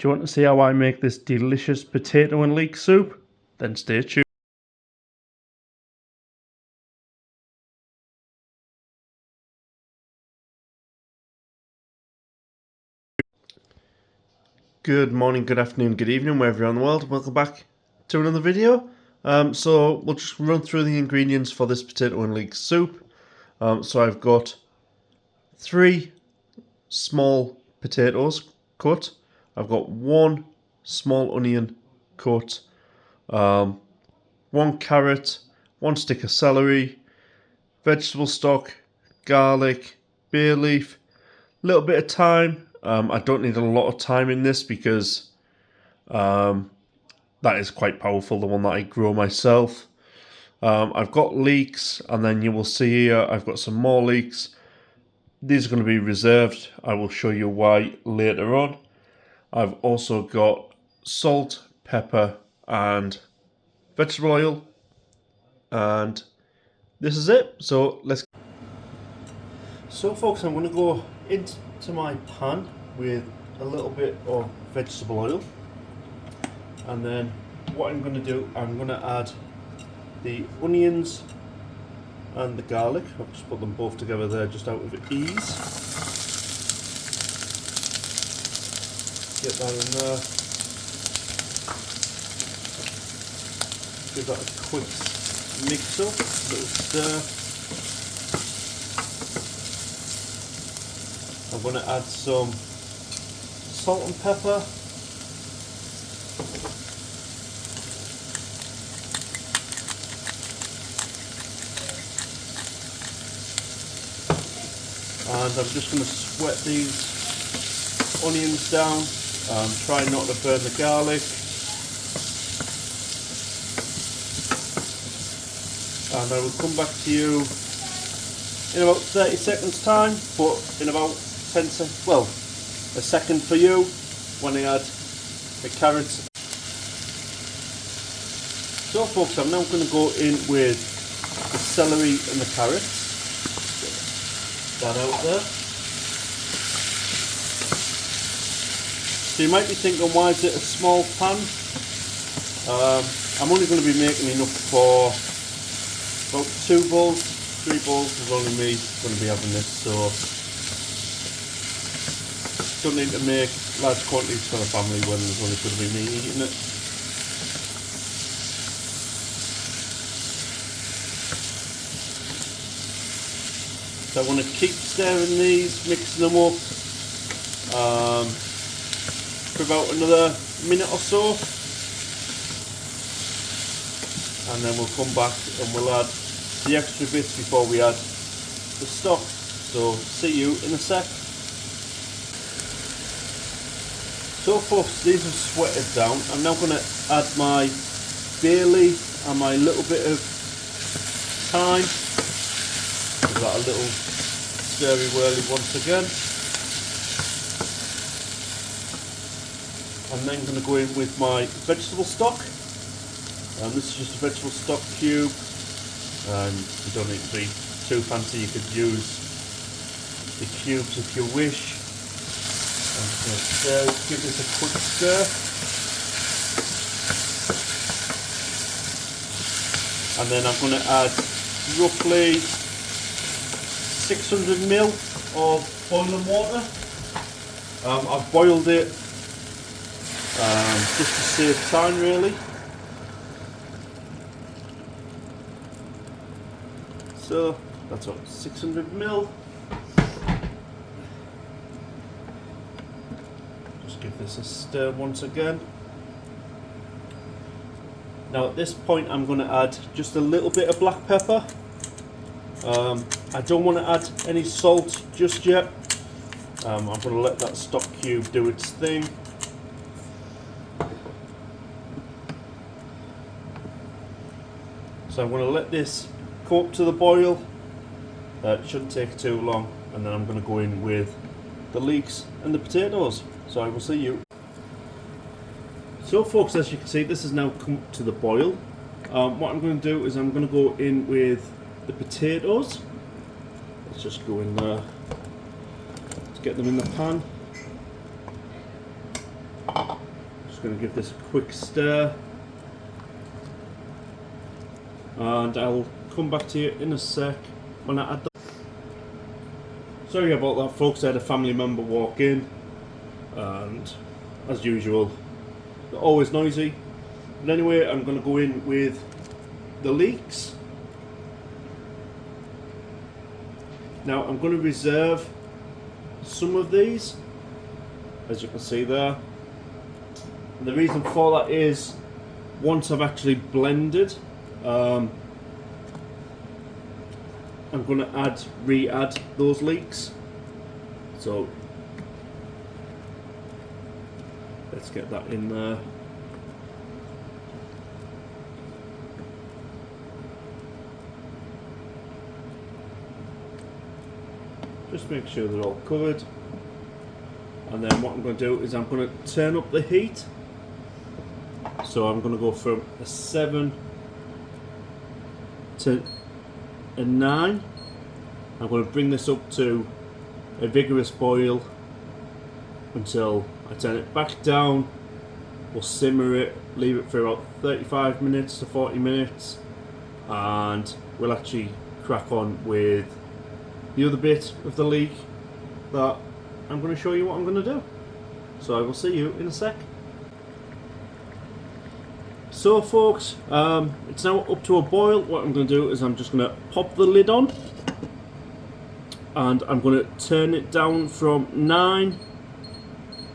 Do you want to see how I make this delicious potato and leek soup? Then stay tuned. Good morning, good afternoon, good evening, wherever you're in the world. Welcome back to another video. So we'll just run through the ingredients for this potato and leek soup. So I've got 3 small potatoes cut. I've got 1 small onion cut, 1 carrot, 1 stick of celery, vegetable stock, garlic, bay leaf, a little bit of thyme. I don't need a lot of thyme in this because that is quite powerful, the one that I grow myself. I've got leeks, and then you will see here I've got some more leeks. These are going to be reserved. I will show you why later on. I've also got salt, pepper, and vegetable oil. And this is it. So folks, I'm going to go into my pan with a little bit of vegetable oil. And then what I'm going to do, I'm going to add the onions and the garlic. I've just put them both together there just out of ease. Get that in there. Give that a quick mix up, a little stir. I'm going to add some salt and pepper. And I'm just going to sweat these onions down. Try not to burn the garlic. And I will come back to you in about 30 seconds time, but in about a second for you when I add the carrots. So folks, I'm now going to go in with the celery and the carrots. That out there. So you might be thinking, why is it a small pan? I'm only going to be making enough for about 2 bowls, 3 bowls is only me going to be having this, so don't need to make large quantities for the family when there's only going to be me eating it. So I want to keep stirring these, mixing them up for about another minute or so, and then we'll come back and we'll add the extra bits before we add the stock. So see you in a sec. So folks, these have sweated down. I'm now going to add my bay leaf and my little bit of thyme. Give that a little stirry whirly once again. I'm then going to go in with my vegetable stock. And this is just a vegetable stock cube. And you don't need to be too fancy, you could use the cubes if you wish. I'm just going to stir, give this a quick stir. And then I'm going to add roughly 600ml of boiling water. I've boiled it just to save time really. So that's what, 600ml. Just give this a stir once again. Now at this point I'm going to add just a little bit of black pepper. I don't want to add any salt just yet. I'm going to let that stock cube do its thing. So I'm going to let this go up to the boil. It shouldn't take too long, and then I'm going to go in with the leeks and the potatoes. So I will see you. So folks, as you can see, this has now come to the boil. What I'm going to do is I'm going to go in with the potatoes. Let's just go in there. Let's get them in the pan. just going to give this a quick stir, and I'll come back to you in a sec when I add the... Sorry about that, folks. I had a family member walk in, and as usual, they're always noisy. But anyway, I'm going to go in with the leeks. Now I'm going to reserve some of these, as you can see there. And the reason for that is, once I've actually blended, I'm going to re-add those leeks. So let's get that in there. Just make sure they're all covered. And then what I'm going to do is I'm going to turn up the heat. So I'm going to go from a 7 to a 9. I'm going to bring this up to a vigorous boil until I turn it back down. We'll simmer it, leave it for about 35 minutes to 40 minutes, and we'll actually crack on with the other bit of the leek that I'm going to show you what I'm going to do. So I will see you in a sec. So folks, it's now up to a boil. What I'm going to do is I'm just going to pop the lid on, and I'm going to turn it down from 9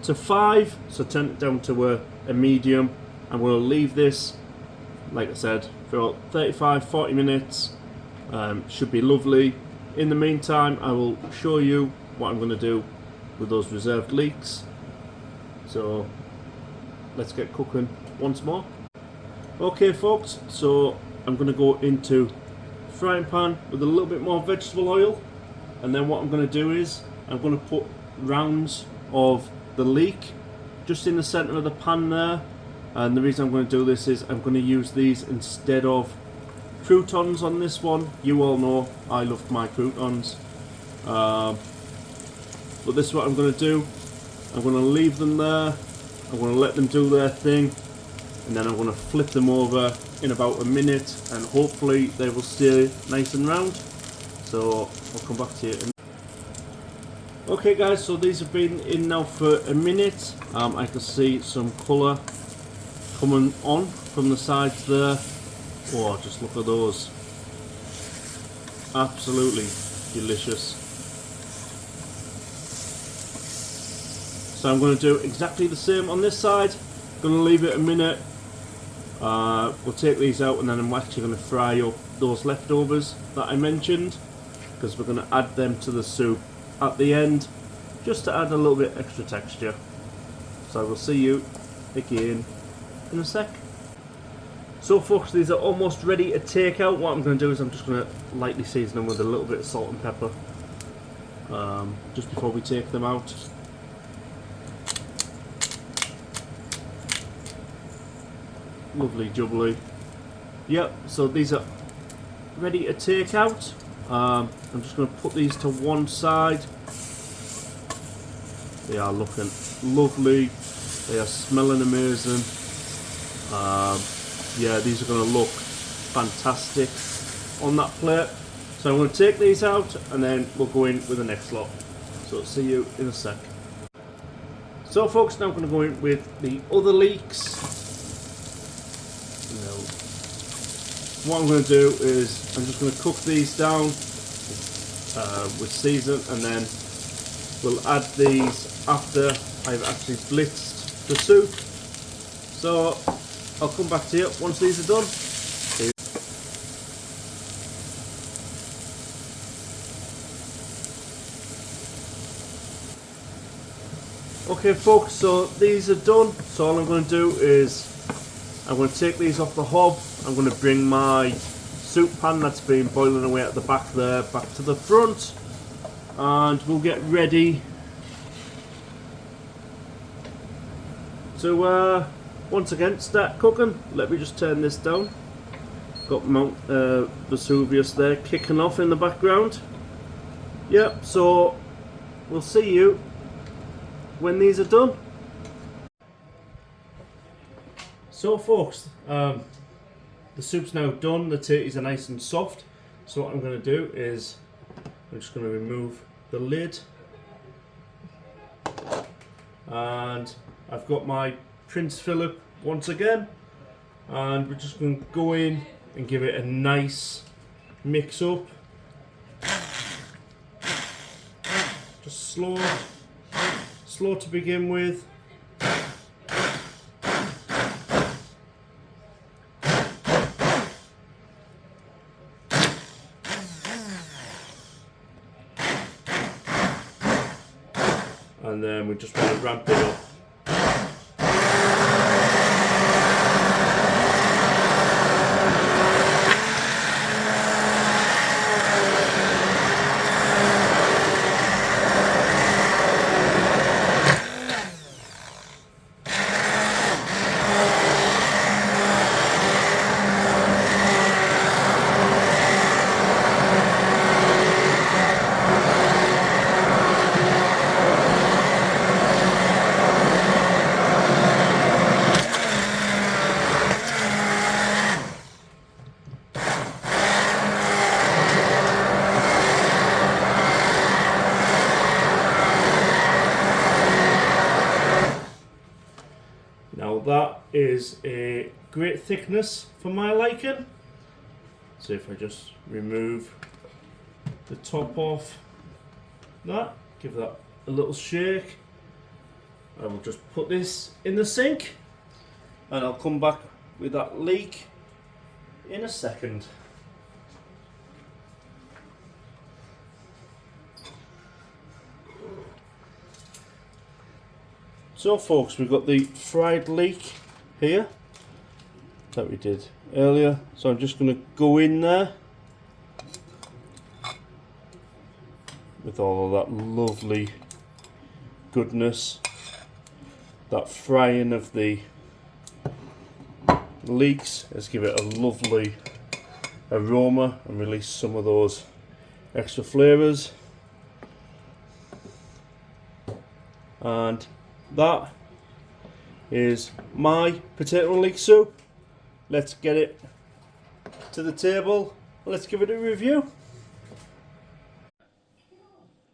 to 5, so turn it down to a medium. I'm going to leave this, like I said, for about 35-40 minutes. Should be lovely. In the meantime, I will show you what I'm going to do with those reserved leeks. So let's get cooking once more. Okay folks, so I'm going to go into frying pan with a little bit more vegetable oil, and then what I'm going to do is I'm going to put rounds of the leek just in the center of the pan there. And the reason I'm going to do this is I'm going to use these instead of croutons on this one. You all know I love my croutons, but this is what I'm going to do. I'm going to leave them there, I'm going to let them do their thing, and then I'm going to flip them over in about a minute, and hopefully they will stay nice and round. So I'll come back to you in... Okay guys, so these have been in now for a minute. I can see some colour coming on from the sides there. Oh, just look at those. Absolutely delicious. So I'm going to do exactly the same on this side. Going to leave it a minute. We'll take these out, and then I'm actually going to fry up those leftovers that I mentioned, because we're going to add them to the soup at the end, just to add a little bit extra texture. So I will see you again in a sec. So folks, these are almost ready to take out. What I'm going to do is I'm just going to lightly season them with a little bit of salt and pepper, just before we take them out. Lovely jubbly. Yep, so these are ready to take out. I'm just going to put these to one side. They are looking lovely. They are smelling amazing. Yeah, these are going to look fantastic on that plate. So I'm going to take these out, and then we'll go in with the next lot. So see you in a sec. So folks, now I'm going to go in with the other leeks. What I'm going to do is I'm just going to cook these down with season, and then we'll add these after I've actually blitzed the soup. So I'll come back to you once these are done. Okay folks, so these are done. So all I'm going to do is I'm going to take these off the hob. I'm going to bring my soup pan that's been boiling away at the back there back to the front, and we'll get ready to once again start cooking. Let me just turn this down. Got Mount Vesuvius there kicking off in the background. Yep, so we'll see you when these are done. So folks, the soup's now done, the tatties are nice and soft. So what I'm going to do is, I'm just going to remove the lid. And I've got my Prince Philip once again. And we're just going to go in and give it a nice mix up. Just slow to begin with. And then we just want to ramp it up. Now that is a great thickness for my liking. So if I just remove the top off that, give that a little shake, I will just put this in the sink and I'll come back with that leek in a second. So folks, we've got the fried leek here that we did earlier. So I'm just going to go in there with all of that lovely goodness. That frying of the leeks has given it a lovely aroma and release some of those extra flavours. And that is my potato and leek soup. Let's get it to the table. Let's give it a review.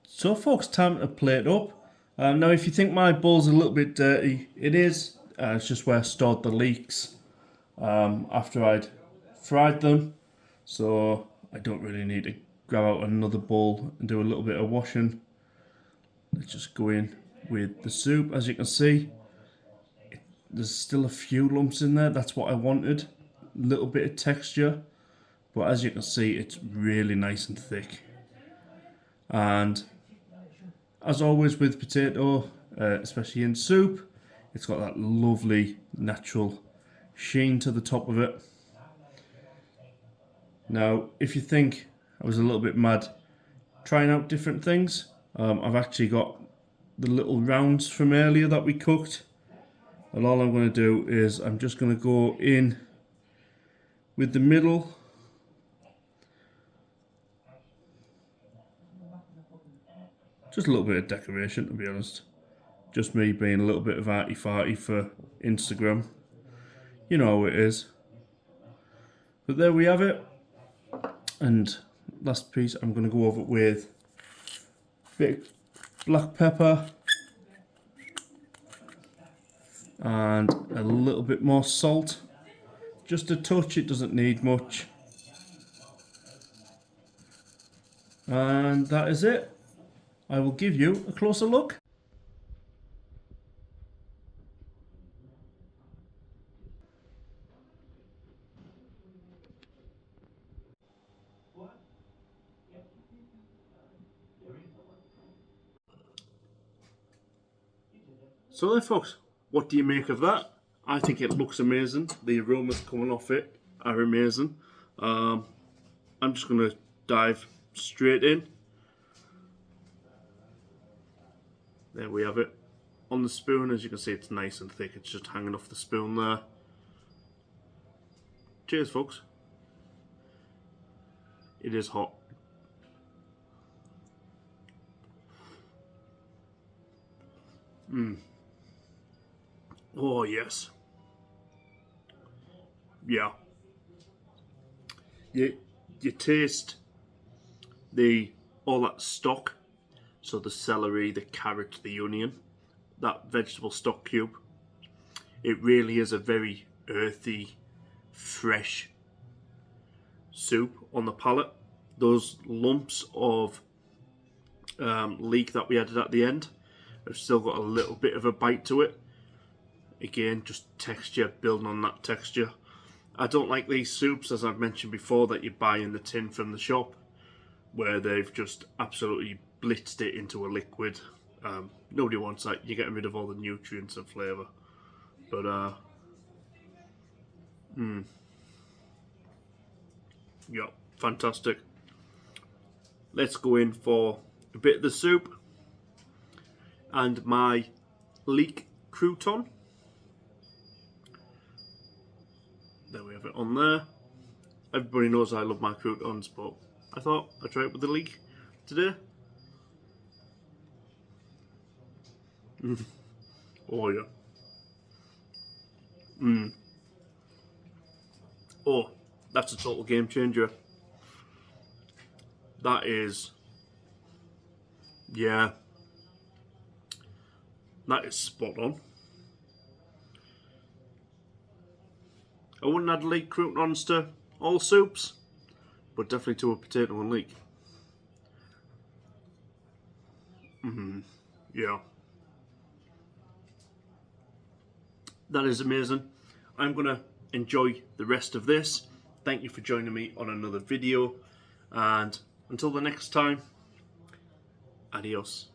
So folks, time to plate up. Now if you think my bowl's a little bit dirty, it is. It's just where I stored the leeks after I'd fried them. So I don't really need to grab out another bowl and do a little bit of washing. Let's just go in with the soup. As you can see, there's still a few lumps in there. That's what I wanted, a little bit of texture, but as you can see, it's really nice and thick. And as always with potato, especially in soup, it's got that lovely natural sheen to the top of it. Now if you think I was a little bit mad trying out different things, I've actually got the little rounds from earlier that we cooked, and all I'm going to do is I'm just going to go in with the middle, just a little bit of decoration, to be honest, just me being a little bit of arty-farty for Instagram, you know how it is. But there we have it. And last piece I'm going to go over with a bit of black pepper and a little bit more salt, just a touch, it doesn't need much. And that is it. I will give you a closer look. So then folks, what do you make of that? I think it looks amazing. The aromas coming off it are amazing. I'm just going to dive straight in. There we have it. On the spoon, as you can see, it's nice and thick. It's just hanging off the spoon there. Cheers folks. It is hot. Oh yes. yeah. You taste all that stock, so the celery, the carrot, the onion, that vegetable stock cube. It really is a very earthy, fresh soup on the palate. Those lumps of leek that we added at the end have still got a little bit of a bite to it. Again, just texture, building on that texture. I don't like these soups, as I've mentioned before, that you buy in the tin from the shop, where they've just absolutely blitzed it into a liquid. Nobody wants that. You're getting rid of all the nutrients and flavour. But, yeah, fantastic. Let's go in for a bit of the soup and my leek crouton. There we have it on there. Everybody knows I love my croutons, but I thought I'd try it with the leek today. Oh yeah. Oh, that's a total game changer. That is, yeah, that is spot on. I wouldn't add leek croutons to all soups, but definitely to a potato and leek. Yeah. That is amazing. I'm going to enjoy the rest of this. Thank you for joining me on another video, and until the next time, adios.